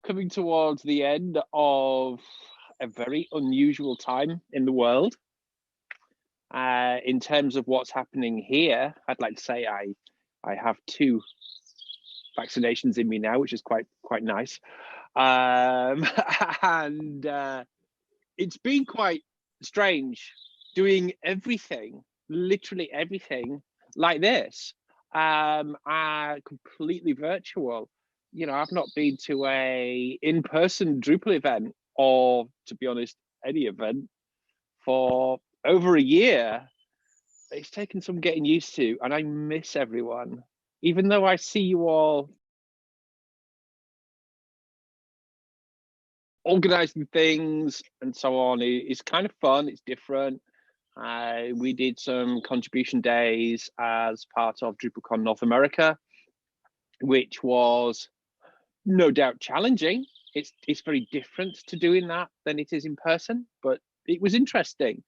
coming towards the end of a very unusual time in the world. In terms of what's happening here, I'd like to say I have 2 vaccinations in me now, which is quite nice. And it's been quite strange doing everything, literally everything like this, completely virtual. You know, I've not been to a in-person Drupal event, or to be honest, any event, for over a year. It's taken some getting used to, and I miss everyone. Even though I see you all organizing things and so on, it's kind of fun, it's different. We did some contribution days as part of Drupal Con North America, which was no doubt challenging. It's very different to doing that than it is in person, but it was interesting.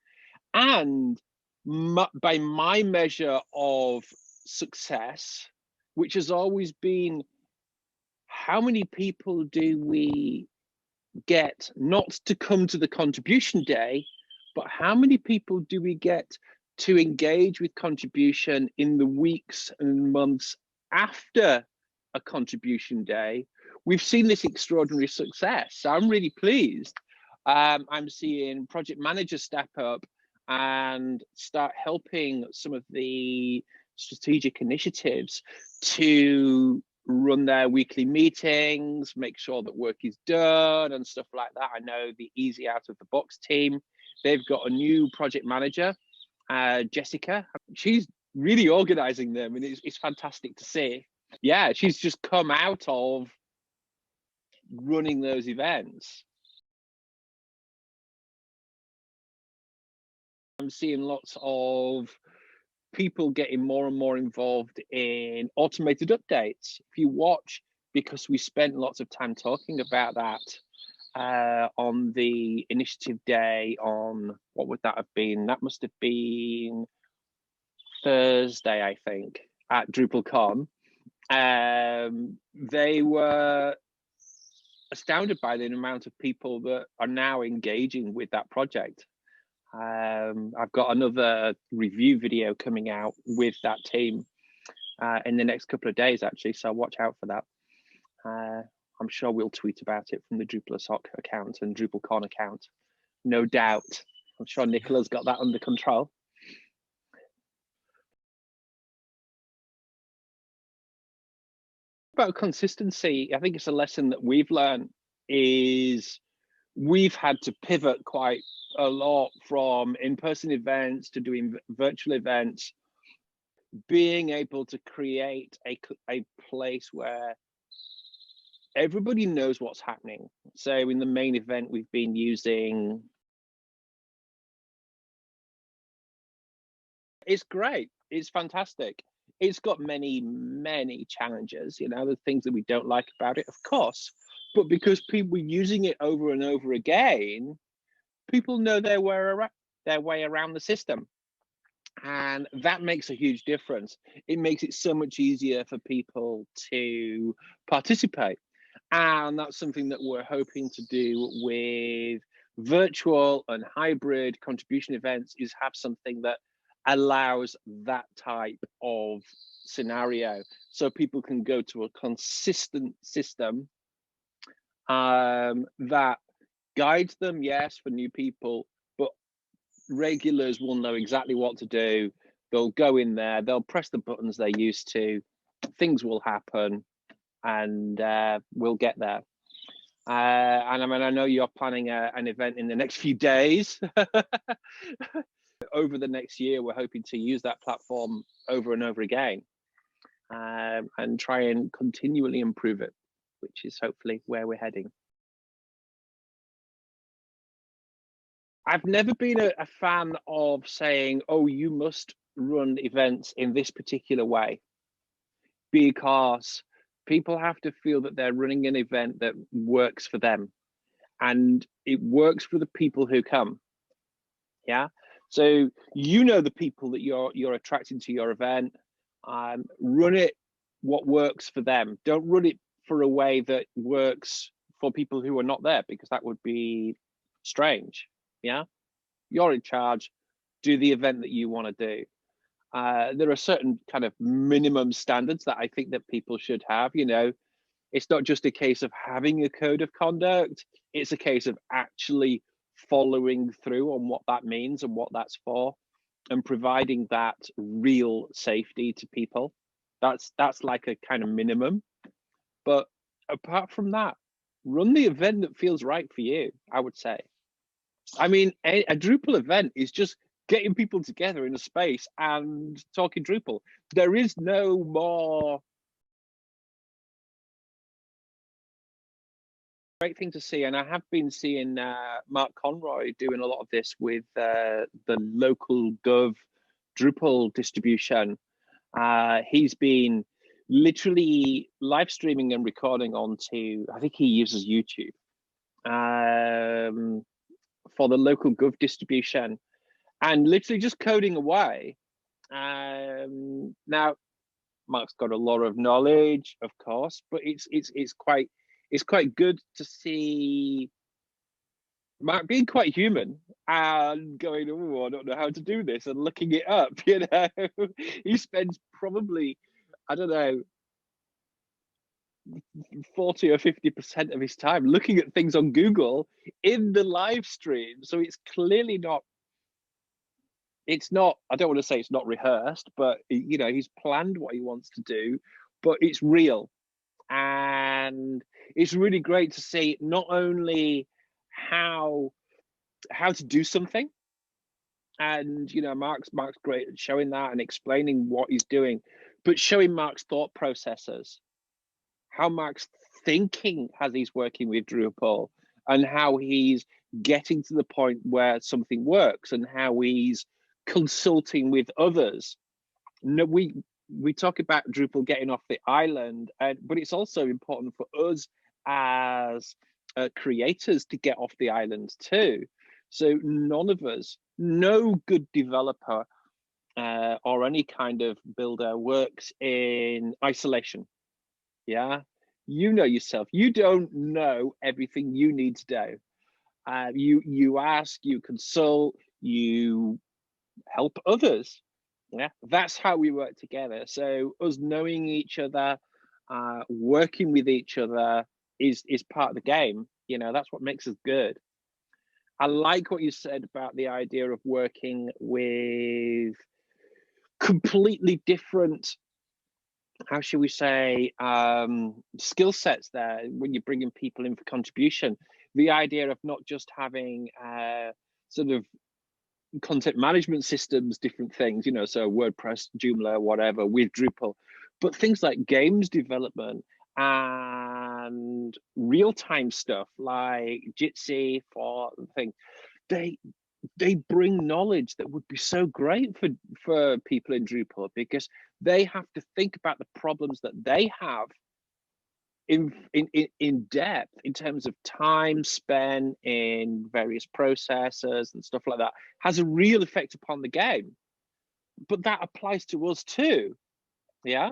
And by my measure of success, which has always been, how many people do we get not to come to the contribution day, but how many people do we get to engage with contribution in the weeks and months after a contribution day? We've seen this extraordinary success. So I'm really pleased. I'm seeing project managers step up and start helping some of the strategic initiatives to run their weekly meetings, make sure that work is done and stuff like that. I know the Easy Out of the Box team, they've got a new project manager, Jessica. She's really organizing them, and it's fantastic to see. Yeah, she's just come out of running those events. I'm seeing lots of people getting more and more involved in automated updates. If you watch, because we spent lots of time talking about that on the initiative day on, what would that have been? That must have been Thursday, I think, at Drupal Con. They were astounded by the amount of people that are now engaging with that project. I've got another review video coming out with that team in the next couple of days, actually, so watch out for that. I'm sure we'll tweet about it from the Drupal account and Drupal Con account, no doubt. I'm sure Nicola's got that under control. About consistency, I think it's a lesson that we've learned, is we've had to pivot quite a lot from in-person events to doing virtual events, being able to create a place where everybody knows what's happening. So in the main event, we've been using, it's great, it's fantastic. It's got many challenges, you know, the things that we don't like about it, of course, but because people are using it over and over again, people know their way around the system. And that makes a huge difference. It makes it so much easier for people to participate. And that's something that we're hoping to do with virtual and hybrid contribution events, is have something that allows that type of scenario, so people can go to a consistent system that guides them, yes, for new people, but regulars will know exactly what to do. They'll go in there, they'll press the buttons they're used to, things will happen, and we'll get there. And I mean, I know you're planning an event in the next few days. Over the next year, we're hoping to use that platform over and over again, and try and continually improve it, which is hopefully where we're heading. I've never been a fan of saying, oh, you must run events in this particular way, because people have to feel that they're running an event that works for them, and it works for the people who come. Yeah. So, you know, the people that you're attracting to your event, run it what works for them. Don't run it for a way that works for people who are not there, because that would be strange. Yeah, you're in charge. Do the event that you want to do. There are certain kind of minimum standards that I think that people should have. It's not just a case of having a code of conduct. It's a case of actually following through on what that means and what that's for, and providing that real safety to people. That's like a kind of minimum. But apart from that, run the event that feels right for you, I would say. I mean, a Drupal event is just getting people together in a space and talking Drupal. There is no more great thing to see. And I have been seeing Mark Conroy doing a lot of this with the local Gov Drupal distribution. He's been literally live streaming and recording onto, I think he uses YouTube for the local Gov distribution, and literally just coding away. Now, Mark's got a lot of knowledge, of course, but it's quite good to see Mark being quite human and going, oh, I don't know how to do this, and looking it up. He spends probably, I don't know, 40 or 50% of his time looking at things on Google in the live stream. So it's clearly not, I don't want to say it's not rehearsed, but he's planned what he wants to do, but it's real. And it's really great to see not only how to do something, and Mark's great at showing that and explaining what he's doing, but showing Mark's thought processes, how Mark's thinking as he's working with Drupal, and how he's getting to the point where something works, and how he's consulting with others. No, we talk about Drupal getting off the island, but it's also important for us as creators to get off the island too. So none of us, no good developer or any kind of builder works in isolation. Yeah, you know yourself. You don't know everything you need to do. You ask, you consult, you help others. Yeah, that's how we work together. So us knowing each other, working with each other is part of the game. That's what makes us good. I like what you said about the idea of working with completely different, how should we say, skill sets there when you're bringing people in for contribution. The idea of not just having sort of content management systems, different things, so WordPress, Joomla, whatever, with Drupal, but things like games development and real-time stuff like Jitsi for things. They bring knowledge that would be so great for people in Drupal, because they have to think about the problems that they have in depth in terms of time spent in various processes and stuff like that, has a real effect upon the game. But that applies to us too. Yeah,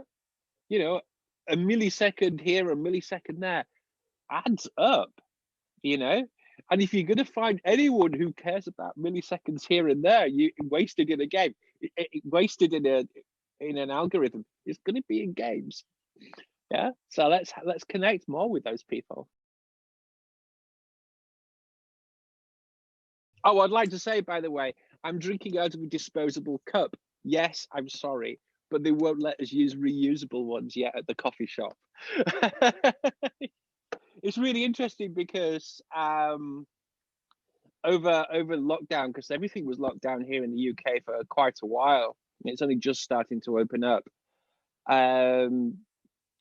a millisecond here, a millisecond there adds up. And if you're going to find anyone who cares about milliseconds here and there, you wasted in a game, wasted in an algorithm, it's going to be in games. Yeah, so let's connect more with those people. Oh, I'd like to say, by the way, I'm drinking out of a disposable cup. Yes, I'm sorry, but they won't let us use reusable ones yet at the coffee shop. It's really interesting because over lockdown, because everything was locked down here in the UK for quite a while, it's only just starting to open up.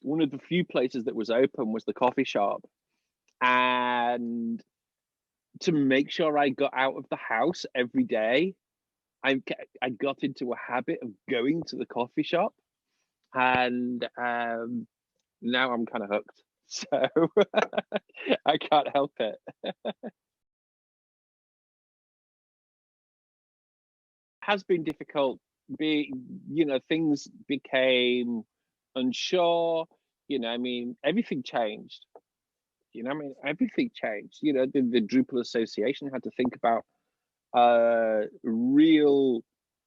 One of the few places that was open was the coffee shop, and to make sure I got out of the house every day, I got into a habit of going to the coffee shop, and now I'm kind of hooked. So I can't help it. Has been difficult. Things became unsure. I mean, everything changed. You know, I mean, everything changed. You know, the Drupal Association had to think about real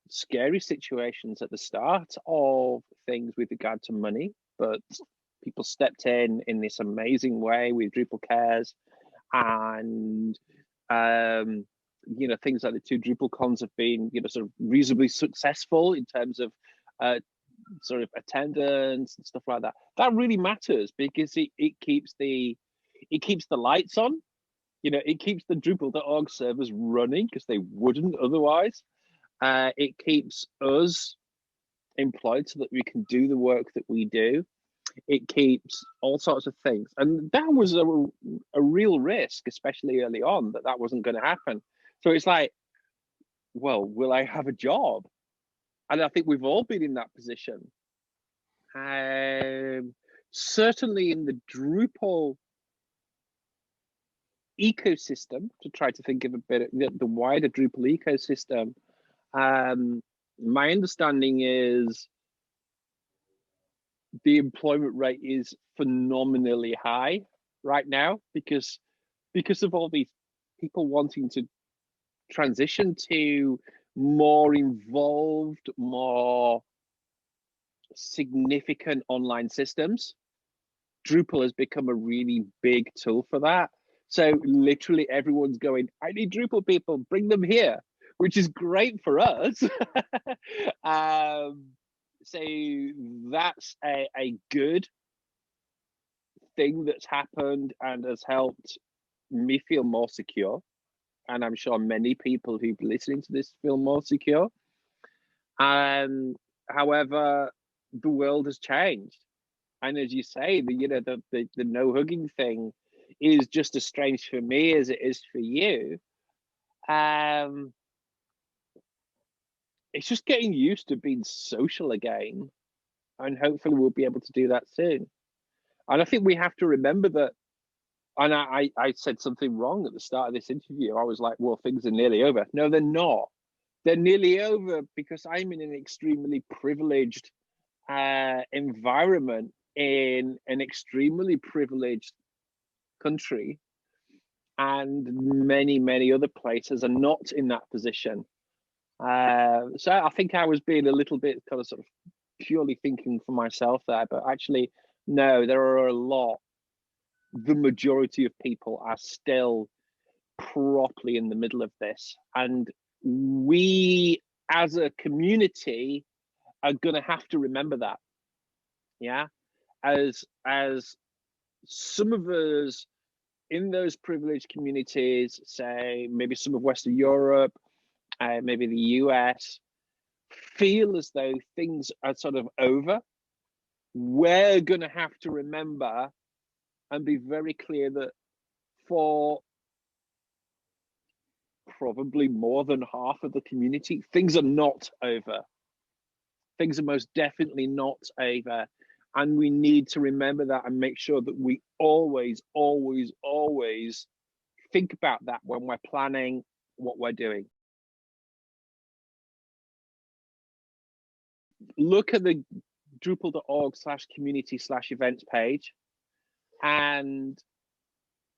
scary situations at the start of things with regard to money, but people stepped in this amazing way with Drupal Cares, and you know, things like the 2 Drupal cons have been, you know, sort of reasonably successful in terms of sort of attendance and stuff like that. That really matters because it keeps the lights on. You know, it keeps the Drupal.org servers running because they wouldn't otherwise. It keeps us employed so that we can do the work that we do. It keeps all sorts of things. And that was a real risk, especially early on, that wasn't going to happen. So it's like, well, will I have a job? And I think we've all been in that position. Certainly in the Drupal ecosystem, to try to think of a bit of the wider Drupal ecosystem, my understanding is the employment rate is phenomenally high right now because of all these people wanting to transition to more involved, more significant online systems. Drupal has become a really big tool for that. So literally everyone's going, I need Drupal people, bring them here, which is great for us. So that's a good thing that's happened and has helped me feel more secure. And I'm sure many people who've listening to this feel more secure. However, the world has changed. And as you say, the no hugging thing is just as strange for me as it is for you. It's just getting used to being social again, and hopefully we'll be able to do that soon. And I think we have to remember that. And I said something wrong at the start of this interview. I was like, well, things are nearly over. No, they're not. They're nearly over because I'm in an extremely privileged environment in an extremely privileged country, and many other places are not in that position. So I think I was being a little bit kind of sort of purely thinking for myself there, but actually, no, there are a lot. The majority of people are still properly in the middle of this, and we as a community are going to have to remember that. Yeah, as some of us in those privileged communities, say maybe some of Western Europe, maybe the US, feel as though things are sort of over, we're going to have to remember and be very clear that for probably more than half of the community, things are not over. Things are most definitely not over. And we need to remember that and make sure that we always think about that when we're planning what we're doing. Look at the drupal.org/community/events page. And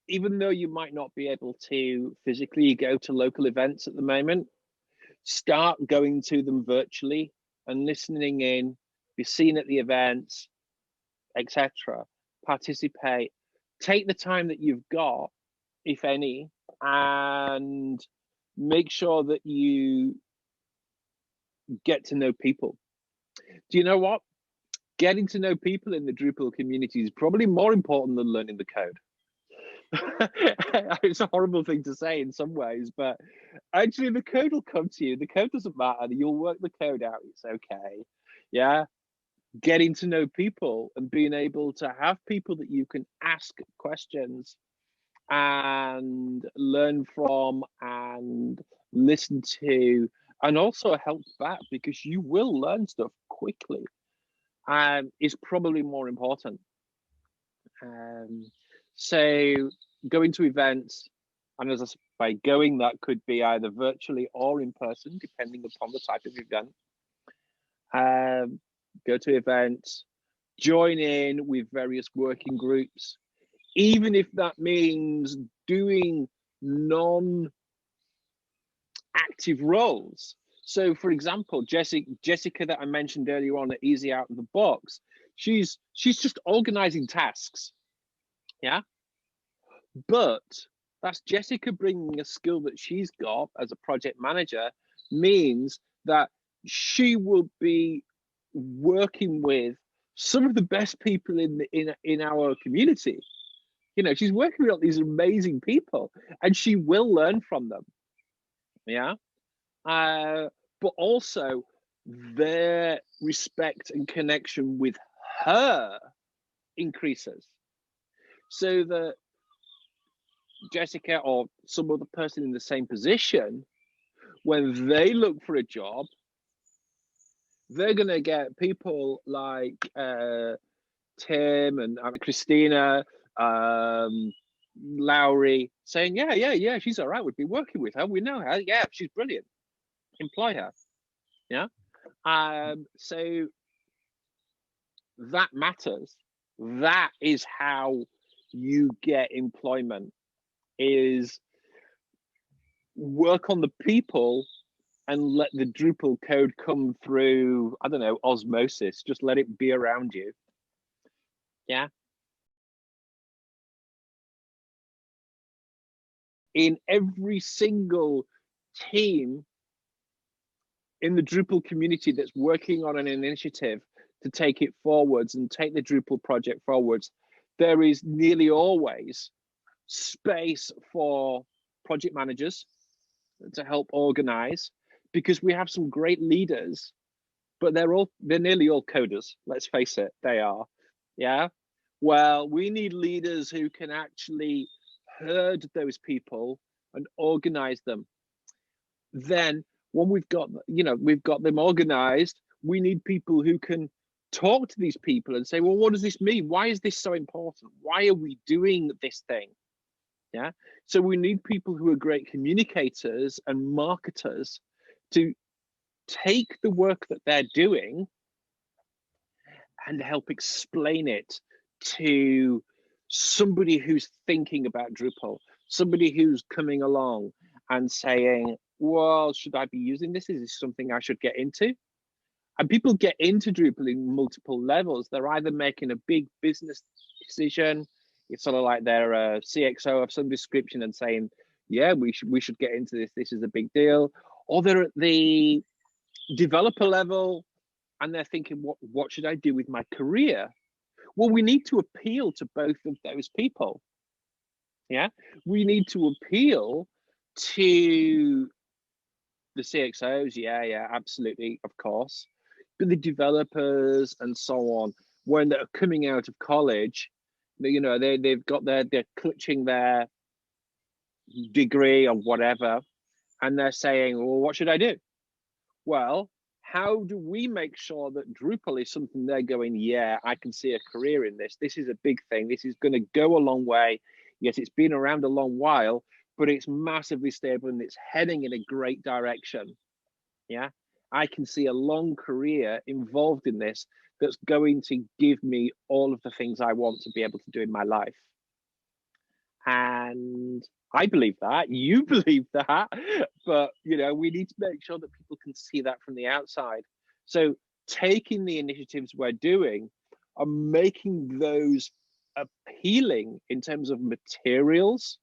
even though you might not be able to physically go to local events at the moment, start going to them virtually and listening in, be seen at the events, etc. Participate. Take the time that you've got, if any, and make sure that you get to know people. Do you know what? Getting to know people in the Drupal community is probably more important than learning the code. It's a horrible thing to say in some ways, but actually the code will come to you. The code doesn't matter. You'll work the code out. It's okay. Yeah. Getting to know people and being able to have people that you can ask questions and learn from and listen to, and also help back, because you will learn stuff quickly, is probably more important. So going to events, and as I said, by going, that could be either virtually or in person, depending upon the type of event. Go to events, join in with various working groups. even if that means doing non-active roles. So, for example, Jessica that I mentioned earlier on at Easy Out of the Box, she's just organizing tasks, yeah. But that's Jessica bringing a skill that she's got as a project manager, means that she will be working with some of the best people in our community. You know, she's working with all these amazing people, and she will learn from them. Yeah. But also their respect and connection with her increases, so that Jessica or some other person in the same position, when they look for a job, they're going to get people like Tim and Christina, Lowry saying, yeah, she's all right. We've been working with her. We know her. Yeah, she's brilliant. Employ her. Yeah. So that matters. That is how you get employment, is work on the people and let the Drupal code come through, I don't know, osmosis. Just let it be around you. Yeah. In every single team in the Drupal community that's working on an initiative to take it forwards and take the Drupal project forwards, there is nearly always space for project managers to help organize, because we have some great leaders, but they're nearly all coders. Let's face it, they are. Yeah. Well, we need leaders who can actually herd those people and organize them. Then when we've got them organized, we need people who can talk to these people and say, well, what does this mean? Why is this so important? Why are we doing this thing? Yeah. So we need people who are great communicators and marketers to take the work that they're doing and help explain it to somebody who's thinking about Drupal, somebody who's coming along and saying, well, should I be using this? Is this something I should get into? And people get into Drupal in multiple levels. They're either making a big business decision, it's sort of like they're a CXO of some description and saying, yeah, we should get into this. This is a big deal. Or they're at the developer level and they're thinking, what should I do with my career? Well, we need to appeal to both of those people. Yeah, we need to appeal to the CXOs. Yeah, absolutely, of course. But the developers and so on, when they're coming out of college, you know, they're clutching their degree or whatever, and they're saying, well, what should I do? Well, how do we make sure that Drupal is something they're going, yeah, I can see a career in this. This is a big thing. This is going to go a long way. Yes, it's been around a long while, but it's massively stable and it's heading in a great direction. Yeah, I can see a long career involved in this that's going to give me all of the things I want to be able to do in my life. And I believe that, you believe that, but you know, we need to make sure that people can see that from the outside. So taking the initiatives we're doing and making those appealing in terms of materials.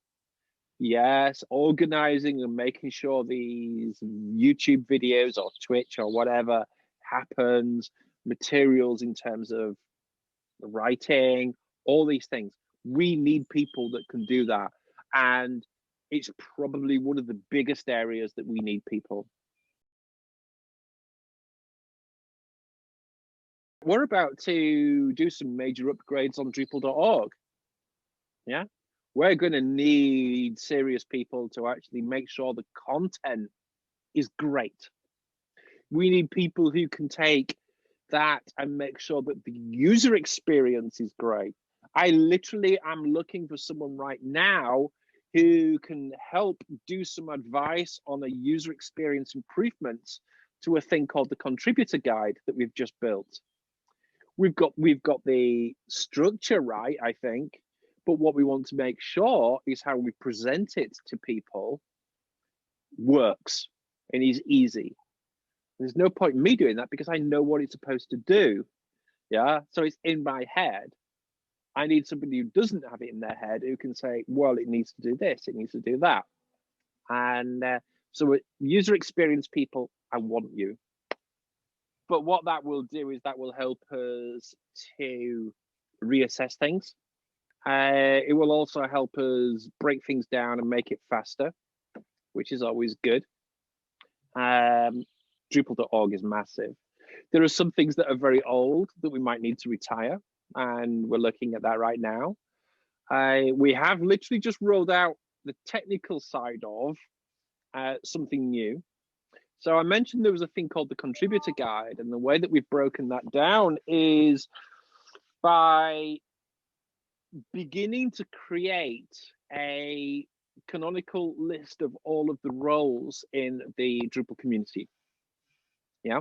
Yes, organizing and making sure these YouTube videos or Twitch or whatever happens, materials in terms of writing, all these things. We need people that can do that. And it's probably one of the biggest areas that we need people. We're about to do some major upgrades on Drupal.org. Yeah, we're going to need serious people to actually make sure the content is great. We need people who can take that and make sure that the user experience is great. I literally am looking for someone right now who can help do some advice on a user experience improvements to a thing called the contributor guide that we've just built. We've got the structure right, I think, But what we want to make sure is how we present it to people works and is easy. There's no point in me doing that because I know what it's supposed to do. Yeah, so it's in my head. I need somebody who doesn't have it in their head who can say, well, it needs to do this, it needs to do that. And so user experience people, I want you. But what that will do is that will help us to reassess things. It will also help us break things down and make it faster, which is always good. Drupal.org is massive. There are some things that are very old that we might need to retire, and we're looking at that right now. We have literally just rolled out the technical side of something new. So I mentioned there was a thing called the contributor guide, and the way that we've broken that down is by beginning to create a canonical list of all of the roles in the Drupal community. Yeah.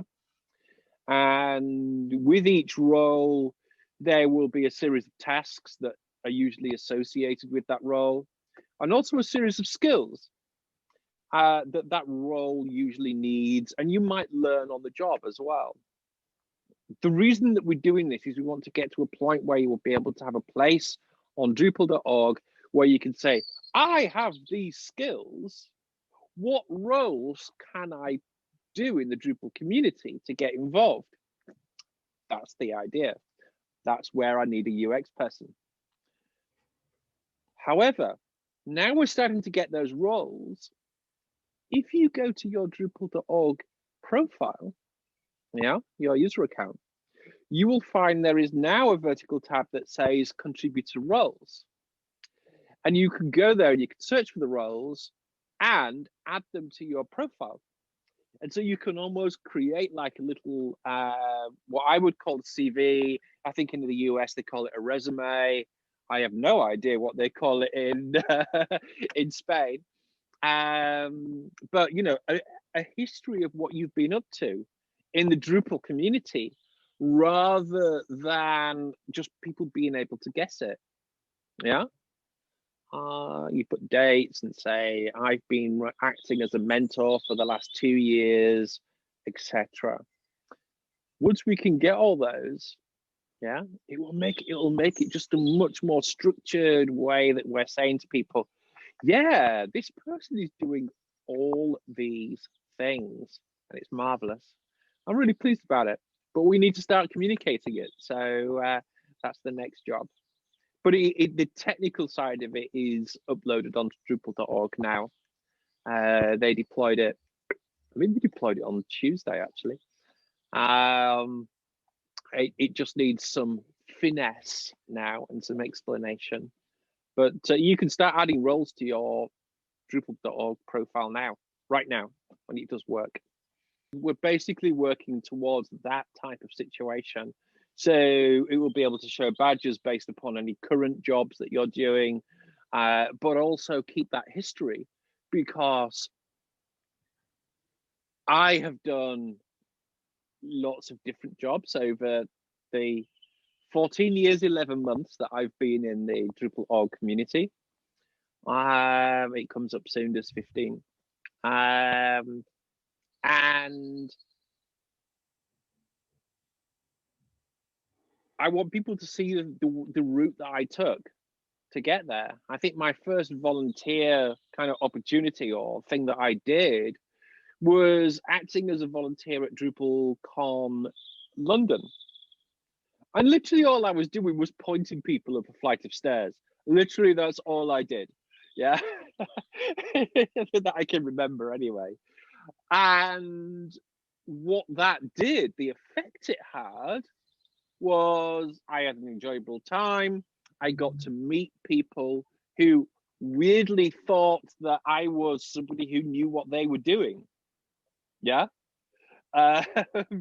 And with each role, there will be a series of tasks that are usually associated with that role, and also a series of skills that role usually needs, and you might learn on the job as well. The reason that we're doing this is we want to get to a point where you will be able to have a place on Drupal.org where you can say, I have these skills. What roles can I do in the Drupal community to get involved? That's the idea. That's where I need a UX person. However, now we're starting to get those roles. If you go to your Drupal.org profile, yeah, your user account, you will find there is now a vertical tab that says contributor roles. And you can go there and you can search for the roles and add them to your profile. And so you can almost create like a little, what I would call a CV. I think in the US, they call it a resume. I have no idea what they call it in, in Spain. But, you know, a history of what you've been up to in the Drupal community, rather than just people being able to guess it. Yeah. You put dates and say, I've been acting as a mentor for the last 2 years, etc. Once we can get all those, yeah, it will make it just a much more structured way that we're saying to people, yeah, this person is doing all these things and it's marvelous. I'm really pleased about it, but we need to start communicating it. So that's the next job. But the technical side of it is uploaded onto Drupal.org now. They deployed it. I mean, they deployed it on Tuesday, actually. It just needs some finesse now and some explanation. But you can start adding roles to your Drupal.org profile now, right now, when it does work. We're basically working towards that type of situation. So it will be able to show badges based upon any current jobs that you're doing, but also keep that history, because I have done lots of different jobs over the 14 years, 11 months that I've been in the Drupal.org community. It comes up soon as 15. And I want people to see the route that I took to get there. I think my first volunteer kind of opportunity or thing that I did was acting as a volunteer at Drupal Con London. And literally all I was doing was pointing people up a flight of stairs. Literally, that's all I did. Yeah, that I can remember anyway. And what that did, the effect it had, was I had an enjoyable time. I got to meet people who weirdly thought that I was somebody who knew what they were doing. Yeah.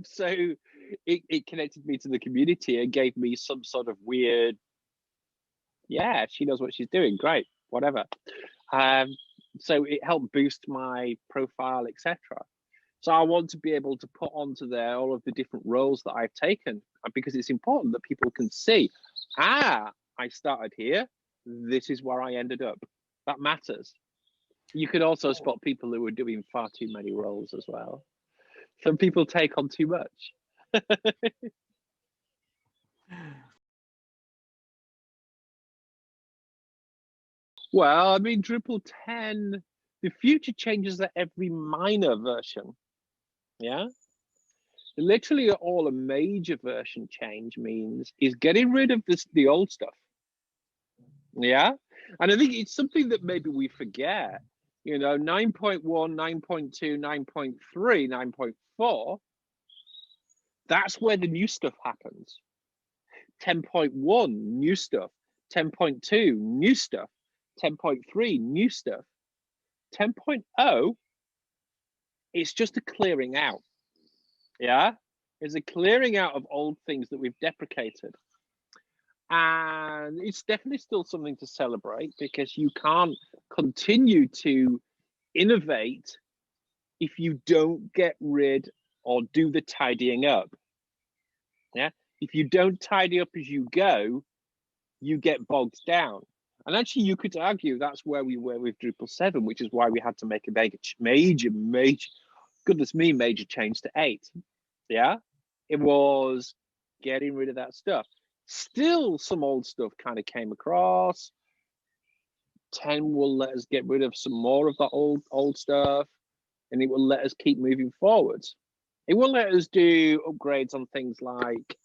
So it connected me to the community and gave me some sort of weird, yeah, she knows what she's doing. Great, whatever. So it helped boost my profile, etc. So I want to be able to put onto there all of the different roles that I've taken, because it's important that people can see, I started here, this is where I ended up. That matters. You could also spot people who were doing far too many roles as well. Some people take on too much. Well, I mean, Drupal 10, the future changes at every minor version. Yeah. Literally all a major version change means is getting rid of the old stuff. Yeah. And I think it's something that maybe we forget. 9.1, 9.2, 9.3, 9.4, that's where the new stuff happens. 10.1, new stuff. 10.2, new stuff. 10.3, new stuff. 10.0, it's just a clearing out. Yeah, it's a clearing out of old things that we've deprecated. And it's definitely still something to celebrate, because you can't continue to innovate if you don't get rid or do the tidying up. Yeah, if you don't tidy up as you go, you get bogged down. And actually, you could argue that's where we were with Drupal 7, which is why we had to make a major, goodness me, major change to 8. Yeah, it was getting rid of that stuff. Still, some old stuff kind of came across. 10 will let us get rid of some more of the old stuff, and it will let us keep moving forwards. It will let us do upgrades on things like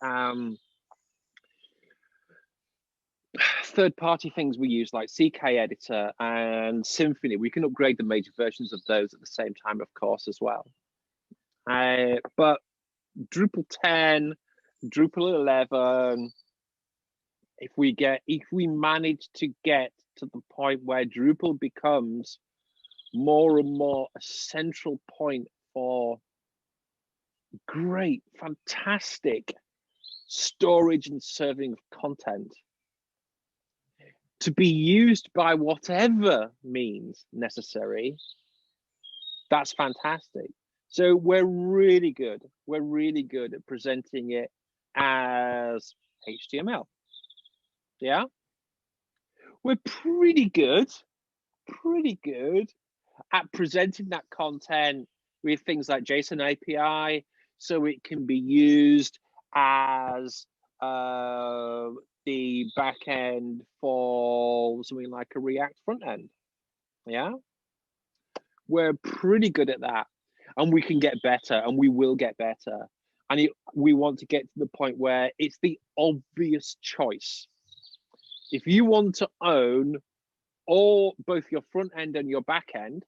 third-party things we use, like CK Editor and Symfony. We can upgrade the major versions of those at the same time, of course, as well. But Drupal 10, Drupal 11, if we manage to get to the point where Drupal becomes more and more a central point for great, fantastic storage and serving of content to be used by whatever means necessary, that's fantastic. So we're really good. We're really good at presenting it as HTML. Yeah. We're pretty good at presenting that content with things like JSON API, so it can be used as the back end for something like a React front end. Yeah, we're pretty good at that, and we can get better, and we will get better. And we want to get to the point where it's the obvious choice. If you want to own both your front end and your back end,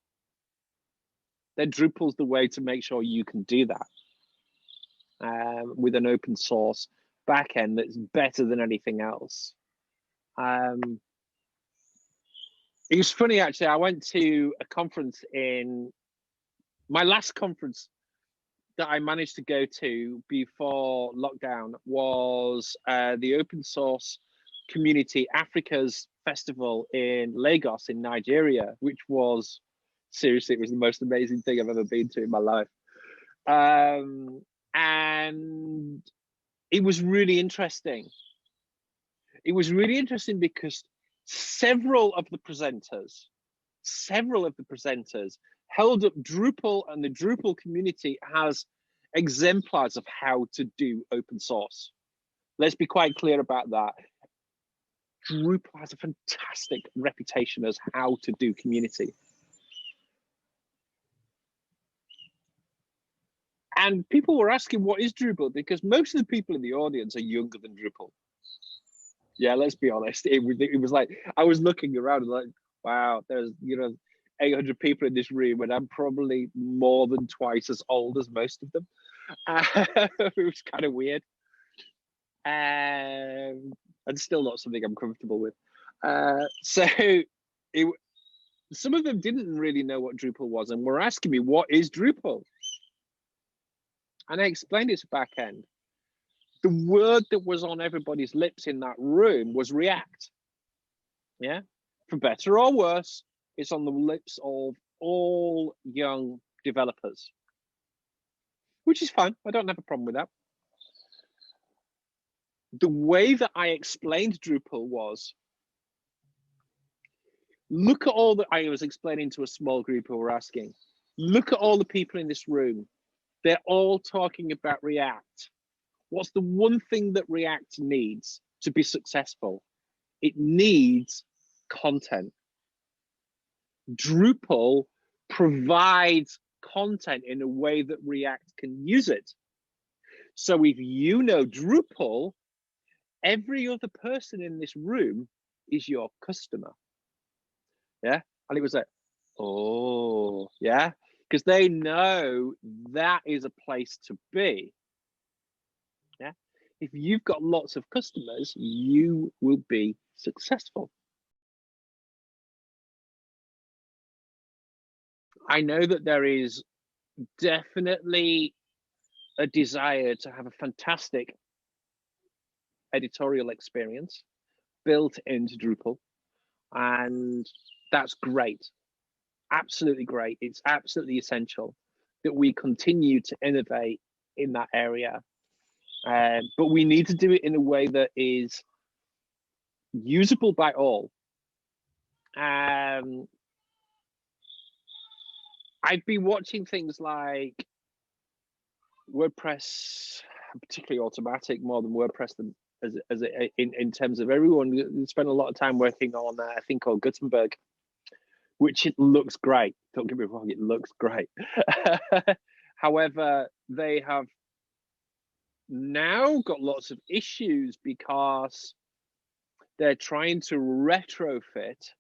then Drupal's the way to make sure you can do that with an open source back end that's better than anything else. It was funny, actually. I went to a conference my last conference that I managed to go to before lockdown was the Open Source Community Africa's festival in Lagos in Nigeria, which was, seriously, it was the most amazing thing I've ever been to in my life. And it was really interesting. It was really interesting because several of the presenters held up Drupal and the Drupal community as exemplars of how to do open source. Let's be quite clear about that. Drupal has a fantastic reputation as how to do community. And people were asking, what is Drupal? Because most of the people in the audience are younger than Drupal. Yeah, let's be honest. It was like, I was looking around and like, wow, there's 800 people in this room, and I'm probably more than twice as old as most of them. It was kind of weird. And still not something I'm comfortable with. Some of them didn't really know what Drupal was and were asking me, what is Drupal? And I explained its back end. The word that was on everybody's lips in that room was React. Yeah, for better or worse, it's on the lips of all young developers, which is fine. I don't have a problem with that. The way that I explained Drupal was, Look at all the, I was explaining to a small group who were asking, look at all the people in this room. They're all talking about React. What's the one thing that React needs to be successful? It needs content. Drupal provides content in a way that React can use it. So if you know Drupal, every other person in this room is your customer. Yeah. And it was like, oh, yeah, because they know that is a place to be. Yeah. If you've got lots of customers, you will be successful. I know that there is definitely a desire to have a fantastic editorial experience built into Drupal, and that's great. Absolutely great. It's absolutely essential that we continue to innovate in that area. But we need to do it in a way that is usable by all. I've been watching things like WordPress, particularly Automatic, more than WordPress, in terms of everyone spent a lot of time working on a thing called Gutenberg, which it looks great. Don't get me wrong, it looks great. However, they have now got lots of issues because they're trying to retrofit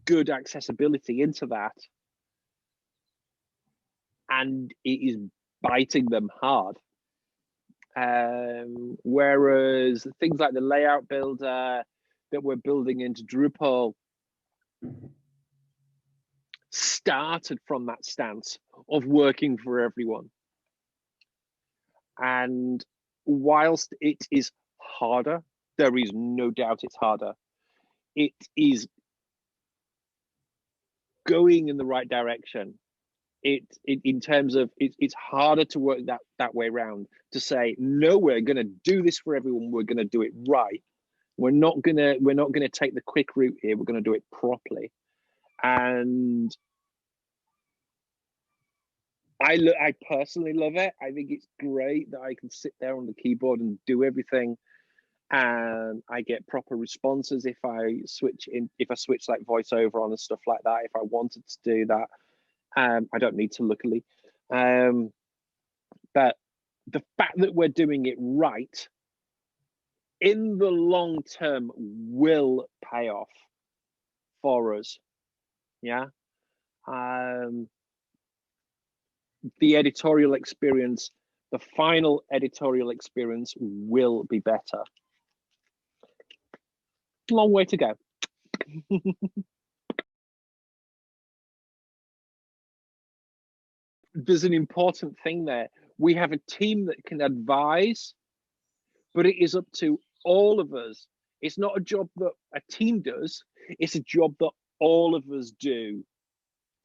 good accessibility into that, and it is biting them hard. Whereas things like the layout builder that we're building into Drupal started from that stance of working for everyone. And whilst it is harder, there is no doubt it's harder, it is going in the right direction. In terms of it's harder to work that way around, to say, no, we're going to do this for everyone, we're going to do it right, we're not going to take the quick route here, we're going to do it properly. And I personally love it. I think it's great that I can sit there on the keyboard and do everything, and I get proper responses if I switch like voiceover on and stuff like that, if I wanted to do that. I don't need to, luckily. But the fact that we're doing it right in the long term will pay off for us. Yeah. The editorial experience, the final editorial experience will be better. Long way to go. There's an important thing there. We have a team that can advise, but it is up to all of us. It's not a job that a team does, it's a job that all of us do,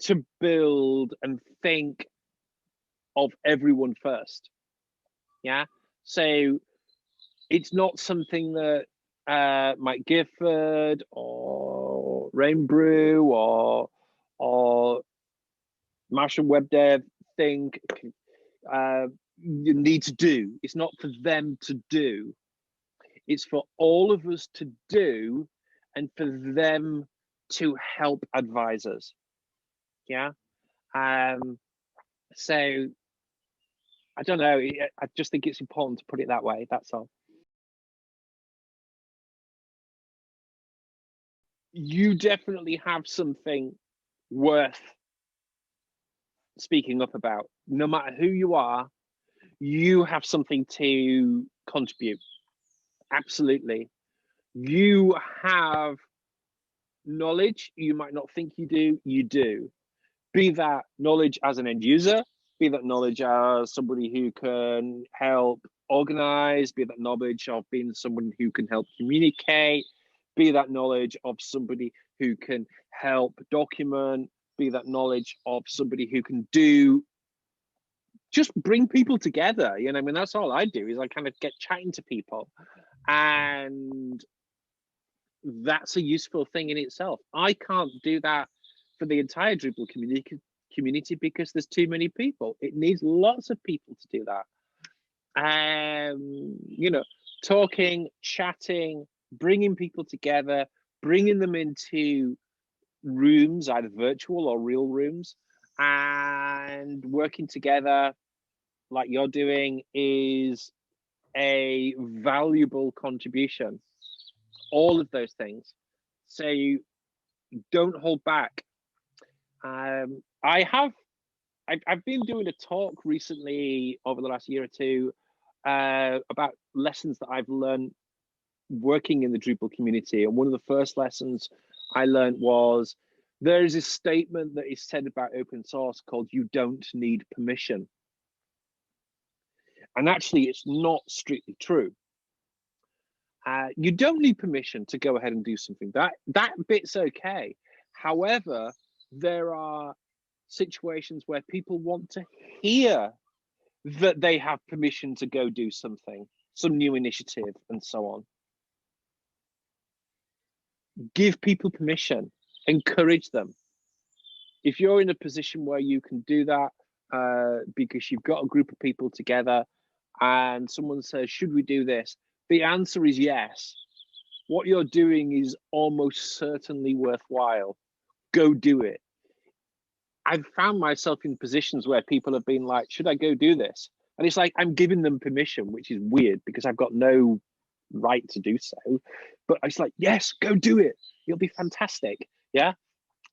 to build and think of everyone first. Yeah. So it's not something that Mike Gifford or Rainbrew or Marshall Web Dev think you need to do. It's not for them to do. It's for all of us to do, and for them to help advisors. Yeah. So I don't know. I just think it's important to put it that way. That's all. You definitely have something worth speaking up about. No matter who you are, you have something to contribute. Absolutely. You have knowledge you might not think you do, you do. Be that knowledge as an end user, be that knowledge as somebody who can help organize, be that knowledge of being someone who can help communicate, be that knowledge of somebody who can help document, be that knowledge of somebody who can just bring people together. You know, I mean, that's all I do, is I kind of get chatting to people. And that's a useful thing in itself. I can't do that for the entire Drupal community because there's too many people. It needs lots of people to do that. You know, talking, chatting, bringing people together, bringing them into rooms, either virtual or real rooms, and working together like you're doing is a valuable contribution. All of those things. So you don't hold back. I've been doing a talk recently over the last year or two about lessons that I've learned working in the Drupal community. And one of the first lessons I learned was there is a statement that is said about open source called "you don't need permission." And actually, it's not strictly true. You don't need permission to go ahead and do something. That bit's okay. However, there are situations where people want to hear that they have permission to go do something, some new initiative, and so on. Give people permission, encourage them. If you're in a position where you can do that because you've got a group of people together and someone says, should we do this? The answer is yes. What you're doing is almost certainly worthwhile. Go do it. I've found myself in positions where people have been like, should I go do this? And it's like, I'm giving them permission, which is weird because I've got no right to do so. But it's like, yes, go do it. You'll be fantastic. Yeah.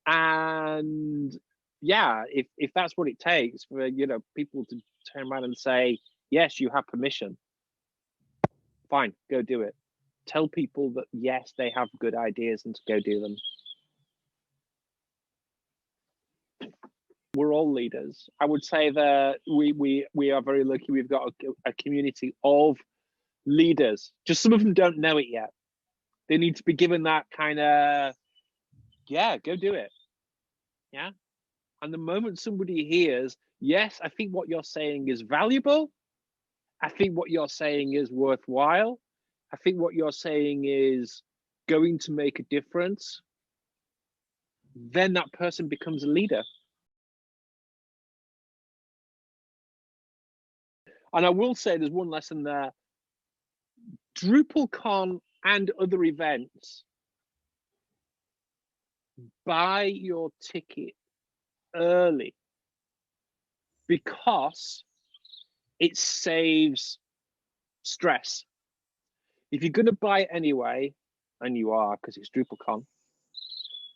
And yeah, if that's what it takes for, you know, people to turn around and say, yes, you have permission. Fine, go do it. Tell people that, yes, they have good ideas and to go do them. We're all leaders. I would say that we are very lucky. We've got a community of leaders. Just some of them don't know it yet. They need to be given that kind of, yeah, go do it. Yeah. And the moment somebody hears, yes, I think what you're saying is valuable. I think what you're saying is worthwhile. I think what you're saying is going to make a difference. Then that person becomes a leader. And I will say there's one lesson there. Drupal Con and other events, buy your ticket early because it saves stress. If you're going to buy it anyway, and you are because it's Drupal Con,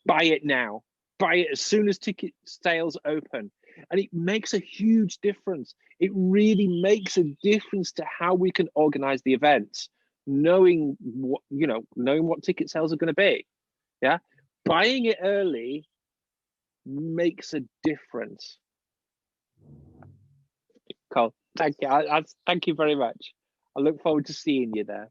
buy it now. Buy it as soon as ticket sales open. And it makes a huge difference. It really makes a difference to how we can organize the events, knowing what ticket sales are going to be. Yeah. Buying it early makes a difference. Cool. Thank you. Thank you very much. I look forward to seeing you there.